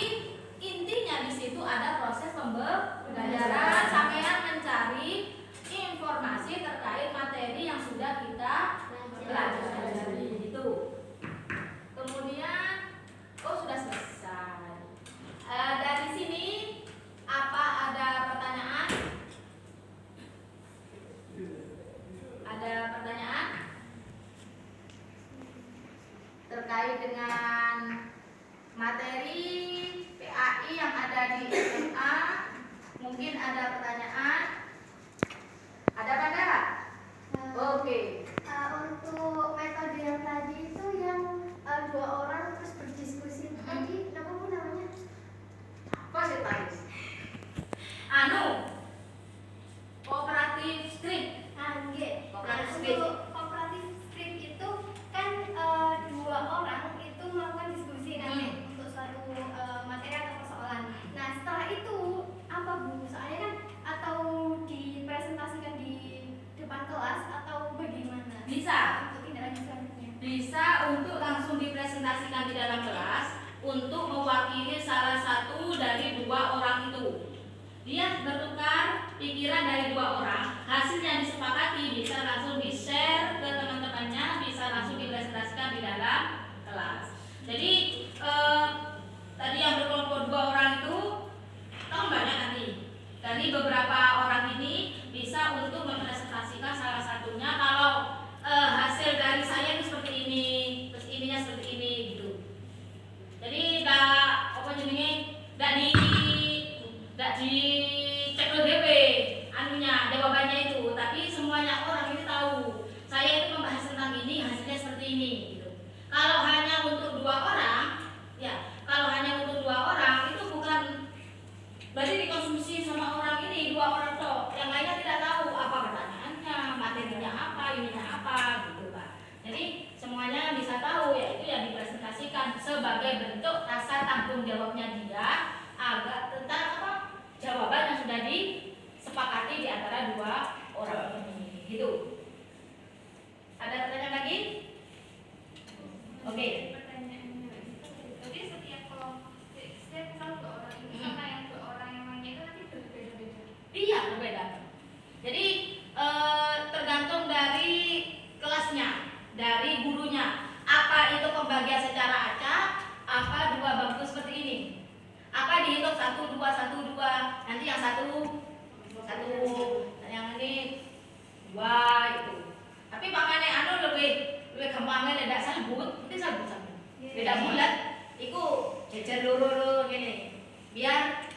intinya di situ ada proses pembelajaran, sampean mencari informasi terkait materi yang sudah kita pelajari itu. Kemudian, sudah selesai. Dari sini apa ada pertanyaan? Ada pertanyaan terkait dengan materi PAI yang ada di SMA? Mungkin ada pertanyaan? Ada pada? Oke. Untuk metode yang tadi itu yang dua orang terus berdiskusi tadi apa pun namanya? Apa sih tadi? Kooperatif script. Kooperatif script. Untuk kooperatif script itu kan dua orang itu melakukan diskusi nanti untuk suatu materi atau persoalan. Nah setelah itu apa Bu? Soalnya kan atau dipresentasikan di depan kelas atau bagaimana? Bisa. Untuk tindak lanjut selanjutnya. Bisa untuk langsung dipresentasikan di dalam kelas untuk mewakili salah satu dari dua orang itu. Dia bertukar pikiran dari dua orang, hasil yang disepakati bisa langsung di-share ke teman-temannya, bisa langsung dipresentasikan di dalam kelas. Jadi tadi yang berkelompok dua orang itu kan banyak nanti. Dari beberapa orang ini bisa untuk mempresentasikan salah satunya. Kalau hasil dari saya itu seperti ini, terus ininya seperti ini gitu. Jadi tidak dicek DP anunya jawabannya itu, tapi semuanya orang ini tahu saya itu membahas tentang ini, hasilnya seperti ini gitu. Kalau hanya untuk dua orang, itu bukan berarti dikonsumsi sama orang ini, dua orang toh, yang lainnya tidak tahu apa pertanyaannya, materinya apa, ininya apa gitu Pak. Jadi semuanya bisa tahu, yaitu yang dipresentasikan sebagai bentuk rasa tanggung jawabnya dia agar tentang apa jawaban yang sudah disepakati di antara dua orang ini gitu. Ada pertanyaan lagi? Oke. Jadi setiap kalau dua orang itu sama yang dua orang yang lainnya itu nanti berbeda-beda. Iya, berbeda. Jadi tergantung dari kelasnya, dari gurunya. Apa itu pembagian secara acak? Apa dua bangku seperti ini? Apa dihitung 1, 2, 1, 2? Nanti yang satu, yang ini 2 itu. Tapi makanya lebih gampangnya tidak sabut, itu sabut. Beda bulat, itu jejer loro gini. Biar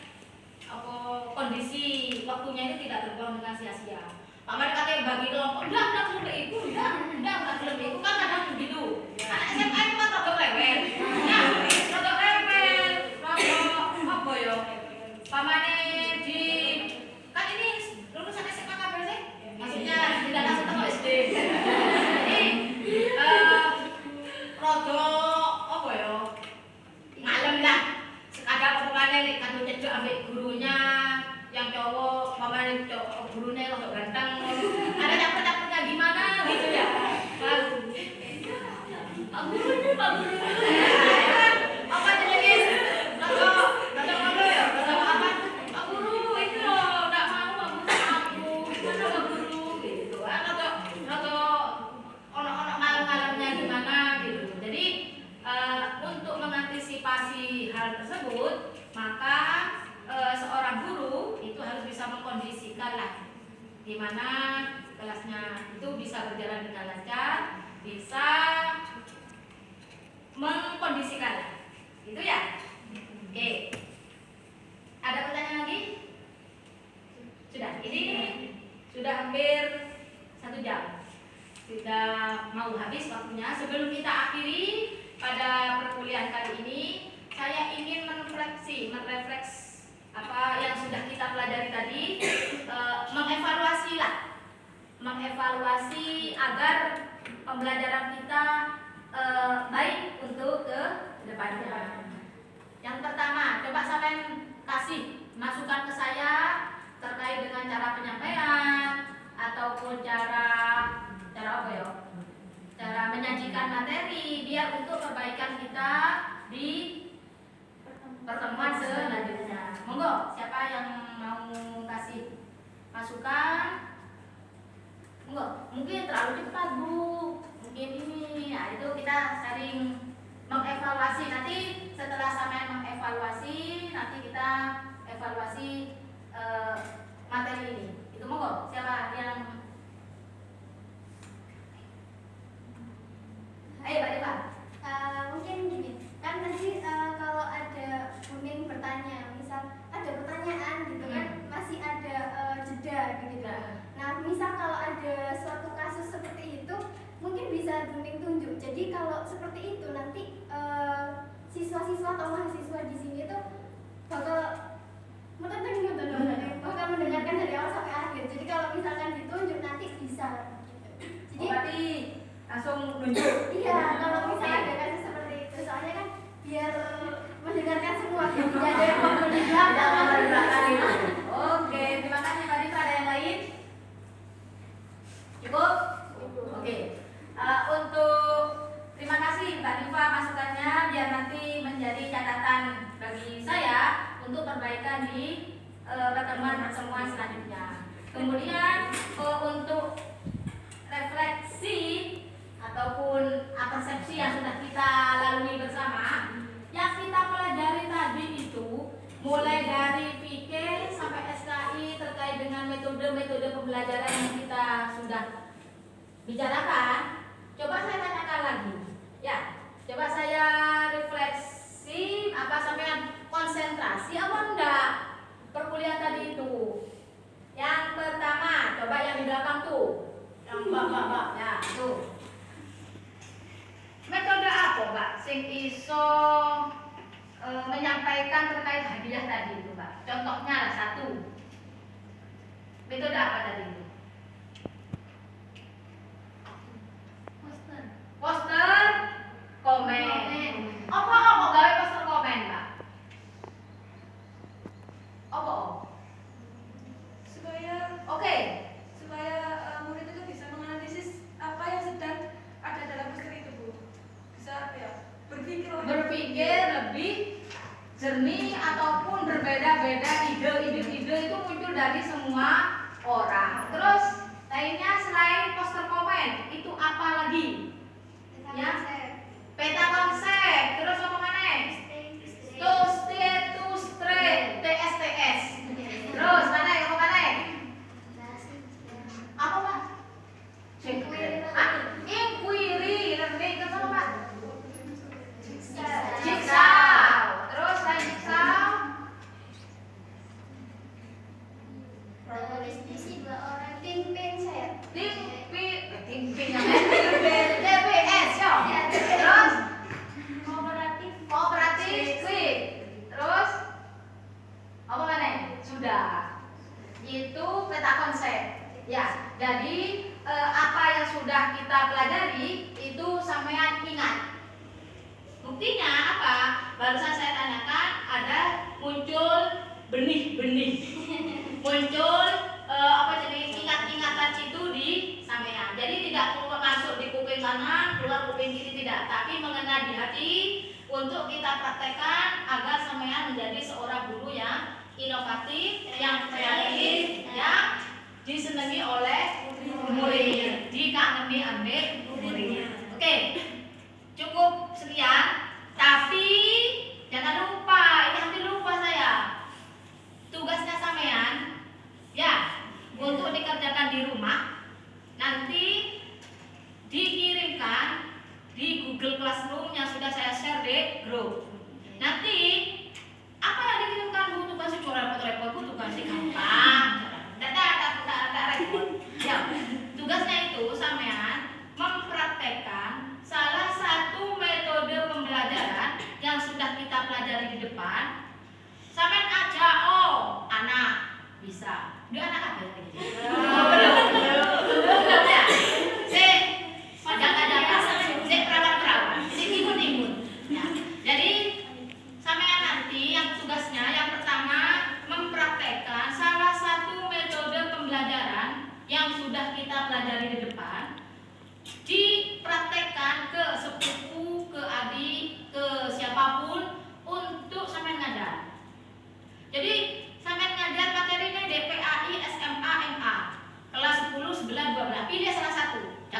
kondisi waktunya itu tidak terbuang dengan sia-sia. Paman katanya bagi kelompok, enggak kelompok itu, enggak kelompok itu kan kadang begitu. Anak SMA itu kan rada rewel. Nah, rada rewel, apa ya? Pamane di kan ini lulusan SMA kabeh sih. Maksudnya tidak langsung tengok SD. Jadi rada apa ya? Ngalem lah. Sekadar pamane nek kan cedek ambek gurunya yang cowok, pamane cowok gurunya rada ganteng. Ada dapet-dapetnya gimana gitu ya. Pak guru. Apa jenenge? Rada apa ya? Rada apa? Pak guru itu loh, enggak mau aku. Gimana Pak guru gitu. Rada ono-ono ngalem-ngalemnya gimana gitu. Jadi untuk mengantisipasi hal tersebut, maka seorang guru itu harus bisa mengkondisikan lah gimana kelasnya itu bisa berjalan dengan lancar, bisa mengkondisikan gitu ya. Oke, ada pertanyaan lagi? Sudah, ini sudah hampir 1 jam, sudah mau habis waktunya. Sebelum kita akhiri pada perkuliahan kali ini, saya ingin merefleksi apa yang sudah kita pelajari tadi, mengevaluasi agar pembelajaran kita baik untuk ke depannya. Yang pertama, coba sampean kasih masukan ke saya terkait dengan cara penyampaian ataupun cara apa ya? Cara menyajikan materi biar untuk perbaikan kita di pertemuan selanjutnya. Monggo, siapa yang mau kasih masukan? Monggo, mungkin terlalu cepat Bu, mungkin ini, ya itu kita sering mengevaluasi. Nanti setelah sampai mengevaluasi, nanti kita evaluasi materi ini. Itu monggo, siapa yang? Ayo Mbak Eva. Mungkin gini, kan tadi kalau ada mungkin bertanya, misal ada pertanyaan gitu kan, masih ada jeda gitu. Nah, misal kalau ada suatu kasus seperti itu, mungkin bisa Buning tunjuk. Jadi kalau seperti itu nanti siswa-siswa atau mahasiswa di sini tuh bakal mendengarkan dari awal sampai akhir. Jadi kalau misalkan ditunjuk nanti bisa. Jadi berarti langsung nunjuk. iya, kalau misalnya ada kasus seperti itu, soalnya kan biar mendengarkan semua, tidak ada yang mau di belakang. Oke, terima kasih Mbak Diva. Ada yang lain? Cukup? Oke. Untuk terima kasih Mbak Diva masukannya biar nanti menjadi catatan bagi saya untuk perbaikan di pertemuan selanjutnya. Kemudian untuk refleksi ataupun persepsi yang sudah kita lalui bersama, yang kita pelajari tadi itu mulai dari fikih sampai SKI terkait dengan metode-metode pembelajaran yang kita sudah bicarakan. Coba saya tanyakan lagi, ya. Coba saya refleksi, apa sampean konsentrasi apa enggak perkuliahan tadi itu? Yang pertama, coba yang di belakang tuh, yang mbak, ya tuh. Metode apa Mbak sing iso menyampaikan terkait hadiah tadi itu Mbak? Contohnya lah satu. Metode apa tadi itu? Poster komen. Apa gawe poster komen Mbak? Apa? Supaya murid itu bisa menganalisis apa yang sedang ada dalam poster itu Bu. Bisa apa ya, berpikir lebih jernih ataupun berbeda-beda ide-ide itu muncul dari semua orang. Terus lainnya selain poster komen itu apa lagi? Ya, peta konsep. Terus apa mana? TSTS. Terus mana? Apa mana? Apa Pak? Inquiry learning. Terus apa Pak? Jigsaw. Terus selain jigsaw? Isi 2 orang timpin saya. Timpin DPS yo. Terus kooperatif klik. Terus apa mana? Sudah. Itu peta konsep. Ya, jadi apa yang sudah kita pelajari itu sampean ingat. Buktinya apa? Barusan saya tanyakan ada muncul benih-benih. Muncul ingatan itu di sampean. Jadi tidak keluar masuk di kuping kanan, keluar kuping kiri tidak, tapi mengena di hati untuk kita praktekkan agar sampean menjadi seorang guru yang inovatif, yang kreatif, yang disenangi oleh murid, dikagumi ambek muridnya. Oke, cukup sekian. Tapi jangan lupa, ini hampir lupa saya. Tugasnya sampean, ya, untuk dikerjakan di rumah. Nanti dikirimkan di Google Classroom yang sudah saya share di grup. Nanti apa yang dikirimkan Bu? Tugasnya repot-repot, Bu, tugasnya gampang. Tidak repot. Ya, tugasnya itu sampean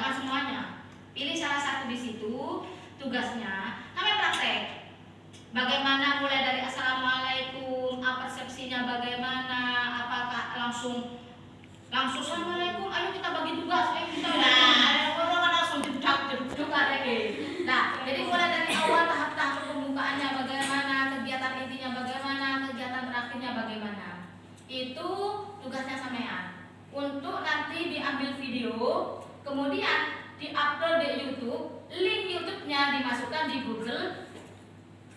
jangan semuanya. Pilih salah satu di situ, tugasnya sampai praktek. Bagaimana mulai dari assalamualaikum, persepsinya bagaimana, apakah langsung assalamualaikum, ayo kita bagi tugas, ayo kita orang langsung jeduk ada gitu. Nah, jadi mulai dari awal tahap-tahap pembukaannya bagaimana, kegiatan intinya bagaimana, kegiatan terakhirnya bagaimana. Itu tugasnya sampean. Untuk nanti diambil video, kemudian diupload di YouTube, link YouTube-nya dimasukkan di Google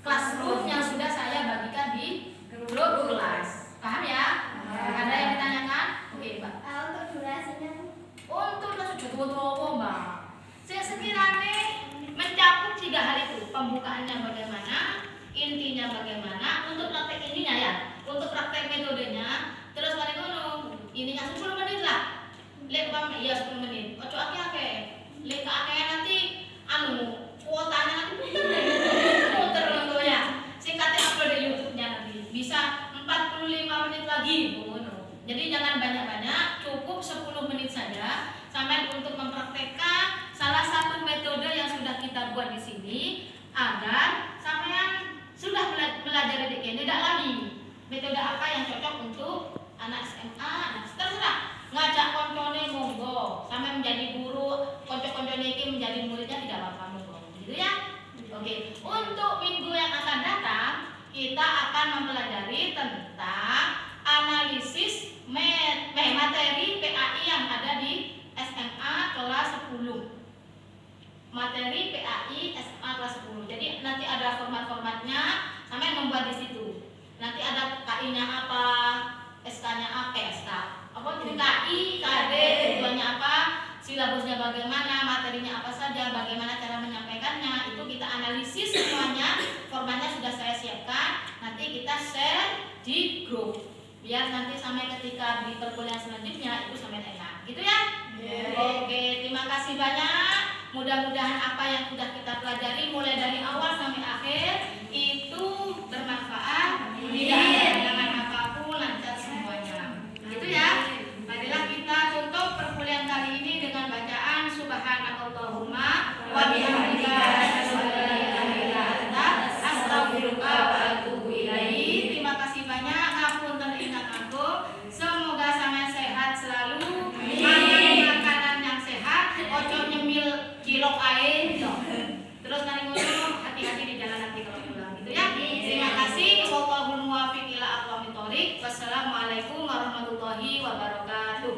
Classroom yang sudah saya bagikan di grup kelas. Paham ya? Ada yang ditanyakan? Oke, Mbak. Untuk durasinya Untuk langsung jodoh-jodoh, Mbak. Saya sekiranya mencakup 3 hal itu. Pembukaannya bagaimana, intinya bagaimana, untuk praktek ininya ya, untuk praktek metodenya. Terus mari ngono, ininya 10 menit lah. Lek iya 10 menit. Ojo ake-ake. Lek ake nanti kuotanya nanti muter ngono ya. Singkatnya upload di YouTube-nya nanti. Bisa 45 menit lagi ngono. Jadi jangan banyak-banyak, cukup 10 menit saja sampai untuk mempraktekkan salah satu metode yang sudah kita buat di sini agar sampean sudah belajar di sini tidak lagi metode apa yang cocok untuk anak SMA, terserah ngajak koncone monggo sampai menjadi guru, konco-koncone ini menjadi muridnya tidak apa-apa monggo gitu ya. Oke, untuk minggu yang akan datang kita akan mempelajari tentang analisis materi PAI yang ada di SMA kelas 10. Materi PAI SMA kelas 10. Jadi nanti ada format-formatnya, sampai membuat di situ. Nanti ada KI-nya apa, SK-nya apa, jadi KI, KD, tujuannya apa, silabusnya bagaimana, materinya apa saja, bagaimana cara menyampaikannya, itu kita analisis semuanya. Formatnya sudah saya siapkan, nanti kita share di grup biar nanti sampai ketika di perkuliahan selanjutnya itu sampai enak gitu ya. Oke, terima kasih banyak. Mudah-mudahan apa yang sudah kita pelajari mulai dari awal sampai akhir itu bermanfaat, tidak ada halangan apapun, lancar semuanya gitu ya. Marilah kita tutup perkuliahan kali ini dengan bacaan subhanakallahumma wa bihamdika asyhadu an la ilaha illa anta astaghfiruka wa atubu ilaik. Terima kasih banyak. Ngapunten ingkang agung. Semoga sampean sehat selalu. Makan makanan yang sehat, ojo nyemil cilok ae. Terus nari ngono hati-hati di jalan nanti kalau pulang gitu ya. Terima kasih. Wallahul muwaffiq ila aqwamit thoriq. Wassalamualaikum warahmatullahi wabarakatuh.